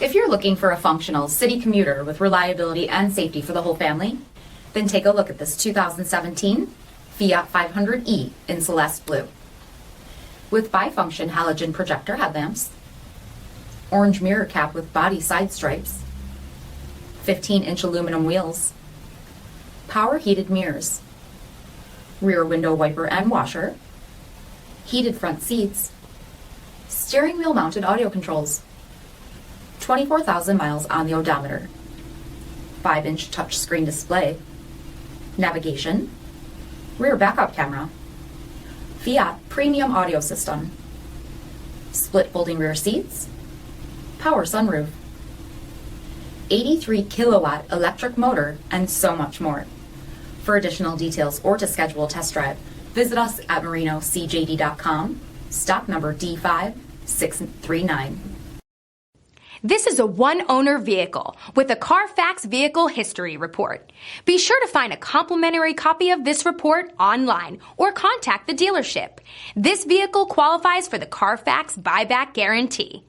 If you're looking for a functional city commuter with reliability and safety for the whole family, then take a look at this 2017 Fiat 500e in Celeste Blue. With bifunction halogen projector headlamps, orange mirror cap with body side stripes, 15-inch aluminum wheels, power heated mirrors, rear window wiper and washer, heated front seats, steering wheel mounted audio controls, 24,000 miles on the odometer, 5-inch touchscreen display, navigation, rear backup camera, Fiat premium audio system, split folding rear seats, power sunroof, 83 kilowatt electric motor, and so much more. For additional details or to schedule a test drive, visit us at marinocjd.com, stock number D5639. This is a one-owner vehicle with a CARFAX vehicle history report. Be sure to find a complimentary copy of this report online or contact the dealership. This vehicle qualifies for the CARFAX buyback guarantee.